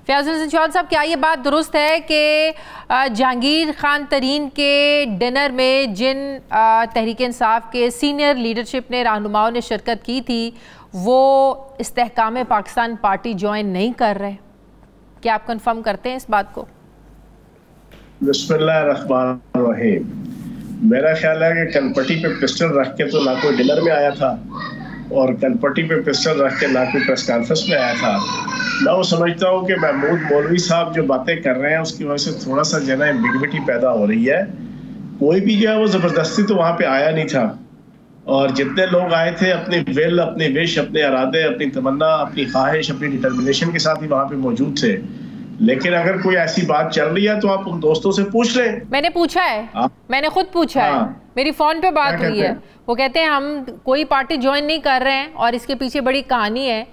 फयाज हुसैन चौहान साहब, क्या ये बात दुरुस्त है कि जहांगीर खान तरीन के डिनर में जिन तहरीक इंसाफ के सीनियर लीडरशिप ने, रहनुमाओं ने शिरकत की थी, वो इस्तेहकाम पाकिस्तान पार्टी ज्वाइन नहीं कर रहे? क्या आप कंफर्म करते हैं इस बात को? बिस्मिल्लाहिर्रहमानिर्रहीम। मेरा ख्याल है कि कनपट्टी पे पिस्टल रख के तो ना कोई डिनर में आया था और कनपट्टी पे पिस्टल रख के ना कोई प्रेस कॉन्फ्रेंस में आया था। मैं वो समझता हूँ कि महमूद मौलवी साहब जो बातें कर रहे हैं उसकी वजह से थोड़ा सा जो है एम्बिग्विटी पैदा हो रही है। कोई भी जो है वो ज़बरदस्ती तो वहाँ पे आया नहीं था, और जितने लोग आए थे अपनी विल, अपनी विश, अपने इरादे, अपनी तमन्ना, अपनी ख्वाहिश, अपनी डिटर्मिनेशन के साथ ही वहाँ पे मौजूद थे। लेकिन अगर कोई ऐसी बात चल रही है तो आप उन दोस्तों से पूछ लें। मैंने पूछा है, मैंने खुद पूछा है, मेरी फोन पे बात हुई है। वो कहते हैं हम कोई पार्टी ज्वाइन नहीं कर रहे हैं और इसके पीछे बड़ी कहानी है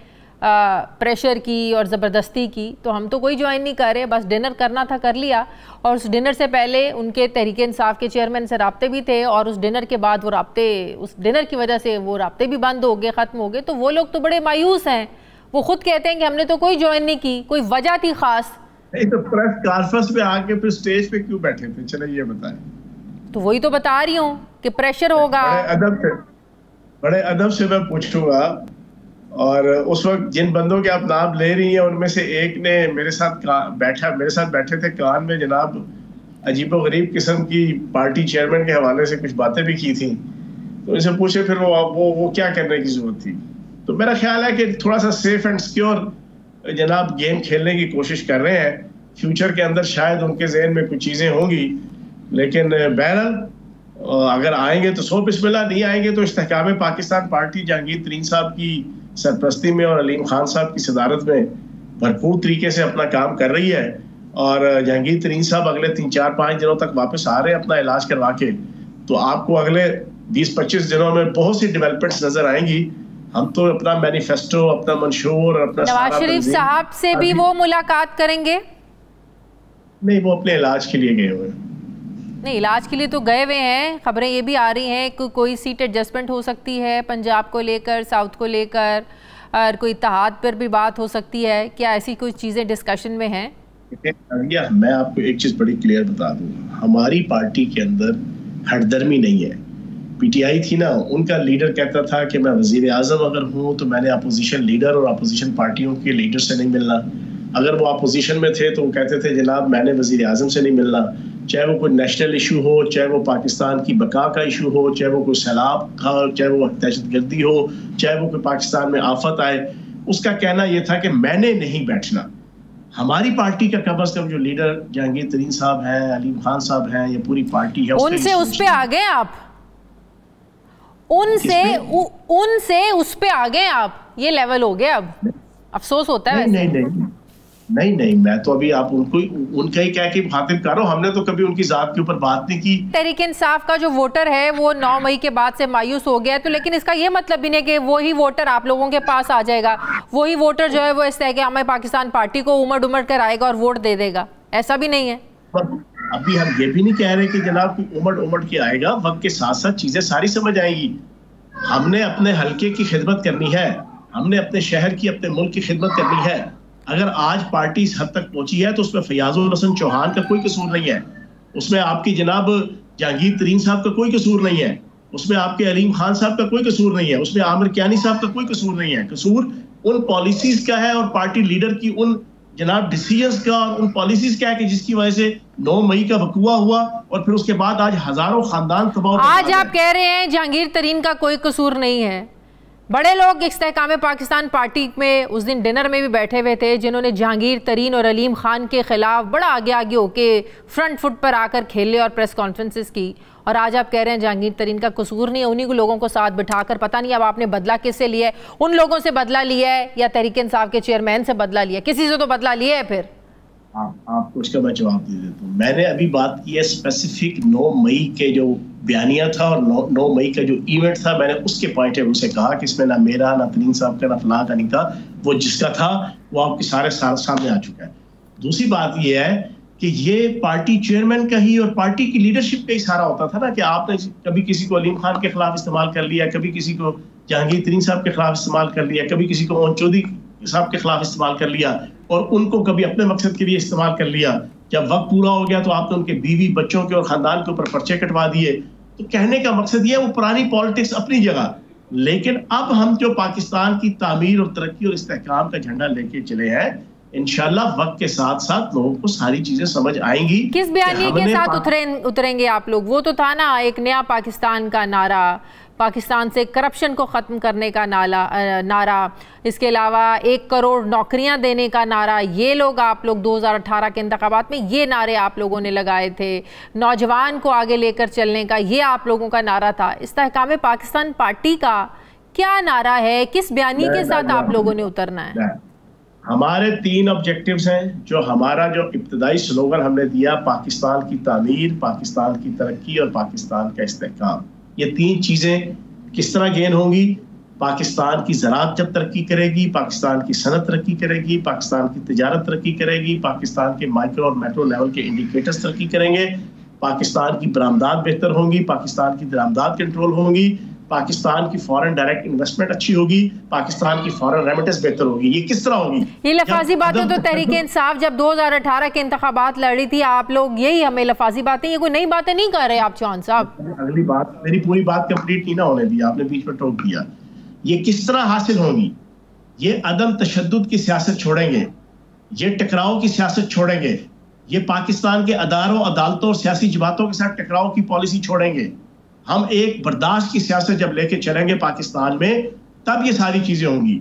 प्रेशर की और ज़बरदस्ती की, तो हम तो कोई ज्वाइन नहीं कर रहे, बस डिनर करना था कर लिया। और उस डिनर से पहले उनके तहरीक इंसाफ के चेयरमैन से राब्ते भी थे, और उस डिनर के बाद वो राब्ते, उस डिनर की वजह से वो राब्ते भी बंद हो गए, ख़त्म हो गए। तो वो लोग तो बड़े मायूस हैं। वो खुद कहते हैं कि हमने तो कोई ज्वाइन नहीं की, कोई वजह थी खास? नहीं तो प्रेस कॉन्फ्रेंस में आके फिर स्टेज पे क्यों बैठे थे? चले ये बताएं। तो वही तो बता रही हूँ कि प्रेशर होगा। बड़े अदब से मैं पूछूंगा। और उस वक्त जिन बंदों के आप नाम ले रही हैं उनमें से एक ने मेरे साथ बैठे थे कान में जनाब अजीबोगरीब किस्म की पार्टी चेयरमैन के हवाले से कुछ बातें भी की थी। तो इनसे पूछे फिर वो क्या करने की जरूरत थी। तो मेरा ख्याल है कि थोड़ा सा सेफ एंड सिक्योर जनाब गेम खेलने की कोशिश कर रहे हैं। फ्यूचर के अंदर शायद उनके जहन में कुछ चीजें होंगी, लेकिन बहरहाल अगर आएंगे तो सो बिस्मिल्लाह, नहीं आएंगे तो इस्तेहकाम पाकिस्तान पार्टी जहांगीर तरीन साहब की सरपरस्ती में और अलीम खान साहब की सदारत में भरपूर तरीके से अपना काम कर रही है। और जहांगीर तरीन साहब अगले 3-4-5 दिनों तक वापस आ रहे हैं अपना इलाज करवा के, तो आपको अगले 20-25 दिनों में बहुत सी डेवलपमेंट्स नजर आएंगी। हम तो अपना मैनिफेस्टो, अपना मंशूर, अपना नवाज शरीफ साहब से भी वो मुलाकात करेंगे? नहीं, वो अपने इलाज के लिए गए हुए हैं। नहीं, इलाज के लिए तो गए हुए हैं। खबरें ये भी आ रही हैं कि कोई सीट एडजस्टमेंट हो सकती है पंजाब को लेकर, साउथ को लेकर, और कोई इत्तेहाद पर भी बात हो सकती है। क्या ऐसी कोई चीज़ें डिस्कशन में हैं? मैं आपको एक चीज़ बड़ी क्लियर बता दूँ, हमारी पार्टी के अंदर हटदर्मी नहीं है। पीटीआई थी ना, उनका लीडर कहता था कि मैं वजीर आजम अगर हूँ तो मैंने अपोजिशन लीडर और अपोजिशन पार्टियों के लीडर से नहीं मिलना। अगर वो अपोजिशन में थे तो वो कहते थे जनाब मैंने वजीर आजम से नहीं मिलना। चाहे वो कोई नेशनल इशू हो, चाहे वो पाकिस्तान की बका का इशू हो, चाहे वो कोई सैलाब का हो, चाहे वो दहशतगर्दी हो, चाहे वो कोई पाकिस्तान में आफत आए, उसका कहना यह था कि मैंने नहीं बैठना। हमारी पार्टी का कम अज कम जो लीडर जहांगीर तरीन साहब हैं, अलीम खान साहब हैं, ये पूरी पार्टी है, उनसे उस पे आ गए आप, उनसे उस पे आ गए आप। ये लेवल हो गया अब। अफसोस होता है। नहीं, मैं तो अभी आप उनका ही कह के मुखातिब कर रहा हूं। हमने तो कभी उनकी जात के ऊपर बात नहीं की। तहरीक इंसाफ का जो वोटर है वो 9 मई के बाद से मायूस हो गया है, तो लेकिन इसका ये मतलब भी नहीं कि वही वोटर आप लोगों के पास आ जाएगा। वही वोटर जो है वो इस्तेहकाम पाकिस्तान पार्टी को उमड़ कर आएगा और वोट दे देगा, ऐसा भी नहीं है। अभी हम ये भी नहीं कह रहे कि जनाब उमड़ के आएगा। वक्त के साथ साथ चीजें सारी समझ आएंगी। हमने अपने हल्के की खिदमत करनी है, हमने अपने शहर की, अपने मुल्क की खिदमत करनी है। अगर आज पार्टी इस हद तक पहुंची है तो उसमें फयाजुल हसन चौहान का कोई कसूर नहीं है, उसमें आपकी जनाब जहांगीर तरीन साहब का कोई कसूर नहीं है, उसमें आपके अलीम खान साहब का कोई कसूर नहीं है, उसमें आमिर कियानी साहब का कोई कसूर नहीं है। कसूर उन पॉलिसीज का है और पार्टी लीडर की उन जनाब डिसीजंस का और उन पॉलिसीज क्या है कि जिसकी वजह से 9 मई का वकूआ हुआ और फिर उसके बाद आज हजारों खानदान तबाह। आज आप कह रहे हैं जहांगीर तरीन का कोई कसूर नहीं है। बड़े लोग इस्तेहकाम पाकिस्तान पार्टी में उस दिन डिनर में भी बैठे हुए थे जिन्होंने जहांगीर तरीन और अलीम खान के खिलाफ बड़ा आगे होके फ्रंट फुट पर आकर खेले और प्रेस कॉन्फ्रेंसेस की, और आज आप कह रहे हैं जहांगीर तरीन का कसूर नहीं है। उन्हीं को लोगों को साथ बिठाकर, पता नहीं अब आपने बदला किससे लिया है, उन लोगों से बदला लिया है या तहरीक इंसाफ के चेयरमैन से बदला लिया, किसी से तो बदला लिया है। फिर आपको उसका मैं जवाब दे देता हूँ। मैंने अभी बात की है स्पेसिफिक 9 मई के जो बयानिया था और 9 मई का जो इवेंट था, मैंने उसके पॉइंट ऑफ व्यू से कहा कि इसमें ना मेरा, ना तरीन साहब का, ना फलां का नहीं था। वो जिसका था वो आपके सारे सामने आ चुका है। दूसरी बात ये है कि ये पार्टी चेयरमैन का ही और पार्टी की लीडरशिप का ही सहारा होता था ना, कि आपने कभी किसी को अलीम खान के खिलाफ इस्तेमाल कर लिया, कभी किसी को जहांगीर तरीन साहब के खिलाफ इस्तेमाल कर लिया, कभी किसी को मोहन चौधरी साहब के खिलाफ इस्तेमाल कर लिया और उनको कभी अपने मकसद के लिए इस्तेमाल कर लिया। जब वक्त पूरा हो गया तो आपने उनके बीवी बच्चों के और खानदान के ऊपर पर्चे कटवा दिए। तो कहने का मकसद ये है, वो पुरानी पॉलिटिक्स अपनी जगह, लेकिन अब हम जो पाकिस्तान की तामीर और तरक्की और इस्तेहकाम का झंडा लेके चले हैं, इंशाल्लाह वक्त के साथ साथ लोगों को सारी चीजें समझ आएंगी। किस बयानी के साथ उतरेंगे आप लोग? वो तो था ना एक नया पाकिस्तान का नारा, पाकिस्तान से करप्शन को ख़त्म करने का नारा, इसके अलावा 1 करोड़ नौकरियां देने का नारा। ये लोग आप लोग 2018 के इंतखाबात में ये नारे आप लोगों ने लगाए थे। नौजवान को आगे लेकर चलने का ये आप लोगों का नारा था। इस्तेहकाम पाकिस्तान पार्टी का क्या नारा है? किस बयानी के साथ आप लोगों ने उतरना है? हमारे 3 ऑब्जेक्टिव्स हैं। जो हमारा जो इब्तदाई स्लोगन हमने दिया, पाकिस्तान की तामीर, पाकिस्तान की तरक्की और पाकिस्तान का इस्तेहकाम, ये 3 चीजें किस तरह गेन होंगी? पाकिस्तान की ज़राअत जब तरक्की करेगी, पाकिस्तान की सनत तरक्की करेगी, पाकिस्तान की तिजारत तरक्की करेगी, पाकिस्तान के माइक्रो और मैक्रो लेवल के इंडिकेटर्स तरक्की करेंगे, पाकिस्तान की बरामदात बेहतर होंगी, पाकिस्तान की दरामदात कंट्रोल होंगी, पाकिस्तान की फॉरेन डायरेक्ट इन्वेस्टमेंट अच्छी होगी, पाकिस्तान की फॉरेन रेमिटेंस बेहतर होगी। ये किस तरह होगी? ये लफाजी बातें तो तहरीक इंसाफ जब 2018 के इंतखाबात लड़ रही थी, आप लोग यही हमें लफाजी बातें, ये कोई नई बातें नहीं कर रहे आप चौहान साहब। अगली बात, मेरी पूरी बात कंप्लीट नहीं ना होने दी, आपने बीच में टोक दिया। ये किस तरह हासिल होगी? ये अदम तशद्दुद की सियासत छोड़ेंगे, ये टकराव की सियासत छोड़ेंगे, ये पाकिस्तान के अदारों, अदालतों और सियासी जमातों के साथ टकराव की पॉलिसी छोड़ेंगे। हम एक बर्दाश्त की सियासत जब लेके चलेंगे पाकिस्तान में, तब ये सारी चीजें होंगी।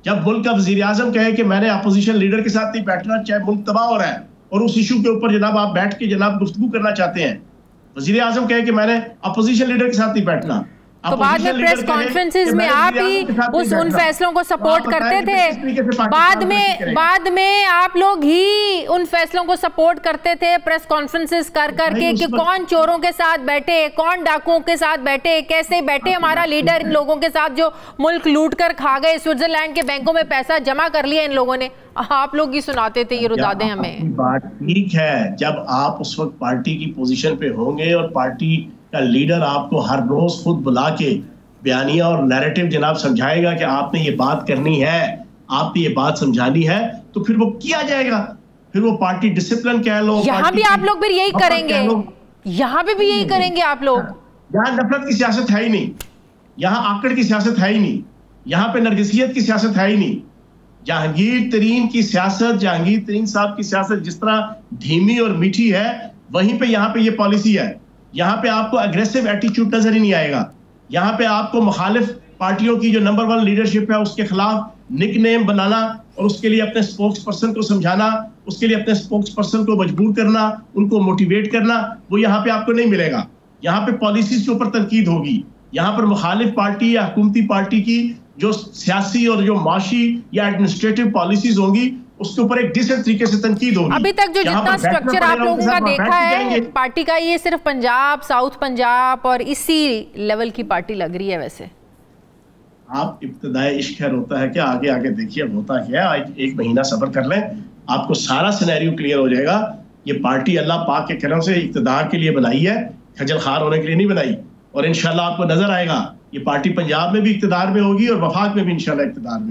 जब मुल्क का वजीर आजम कहे कि मैंने अपोजिशन लीडर के साथ नहीं बैठना, चाहे मुल्क तबाह हो रहा है और उस इशू के ऊपर जनाब आप बैठ के जनाब गुफ्तगू करना चाहते हैं, वजीर आजम कहे कि मैंने अपोजिशन लीडर के साथ नहीं बैठना, तो बाद में प्रेस कॉन्फ्रेंसेस में आप ही उन फैसलों को सपोर्ट करते थे। बाद में आप लोग ही उन फैसलों को सपोर्ट करते थे प्रेस कॉन्फ्रेंसेस कर करके कि कौन चोरों के साथ बैठे, कौन डाकुओं के साथ बैठे, कैसे बैठे हमारा लीडर इन लोगों के साथ जो मुल्क लूट कर खा गए, स्विट्जरलैंड के बैंकों में पैसा जमा कर लिया इन लोगों ने। आप लोग ही सुनाते थे ये रुदादे हमें। बात ठीक है, जब आप उस वक्त पार्टी की पोजीशन पे होंगे और पार्टी का लीडर आपको हर रोज खुद बुला के बयानिया और नैरेटिव जनाब समझाएगा कि आपने ये बात करनी है, आपने ये बात समझानी है, तो फिर वो किया जाएगा। फिर वो पार्टी डिसिप्लिन कह लो, यहाँ भी आप लोग फिर यही करेंगे, यहाँ पे भी यही करेंगे आप लोग। यहाँ नफरत की सियासत है ही नहीं, यहाँ आकड़ की सियासत है ही नहीं, यहाँ पे नरगिसियत की सियासत है ही नहीं। जहांगीर तरीन की सियासत, जहांगीर तरीन साहब की सियासत जिस तरह धीमी और मीठी है, वहीं पे यहाँ पे ये पॉलिसी है। यहाँ पे आपको अग्रेसिव एटीट्यूड नजर ही नहीं आएगा। यहाँ पे आपको मुखालिफ पार्टियों की जो नंबर 1 लीडरशिप है उसके खिलाफ निकनेम बनाना और उसके लिए अपने स्पोक्स पर्सन को समझाना, उसके लिए अपने स्पोक्स पर्सन को मजबूर करना, उनको मोटिवेट करना, वो यहाँ पे आपको नहीं मिलेगा। यहाँ पे पॉलिसीज के ऊपर तनकीद होगी। यहाँ पर मुखालिफ पार्टी या हुकूमती पार्टी की जो सियासी और जो माशी या एडमिनिस्ट्रेटिव पॉलिसीज होंगी उसके ऊपर एक डिसेंट तरीके से तनकीद होगी। अभी तक जो जितना स्ट्रक्चर आप लोगों का देखा है पार्टी का, ये सिर्फ पंजाब, साउथ पंजाब और इसी लेवल की पार्टी लग रही है। वैसे आप इब्तिदाई इश्क खैर होता है क्या, आगे आगे देखिए होता क्या है। 1 महीना सब्र कर लें, आपको सारा सिनेरियो क्लियर हो जाएगा। ये पार्टी अल्लाह पाक के करम से इक़्तिदार के लिए बनाई है, खजल खार होने के लिए नहीं बनाई। और इंशाल्लाह आपको नजर आएगा ये पार्टी पंजाब में भी इक़्तिदार में होगी और वफाक में भी इंशाल्लाह इक़्तिदार में।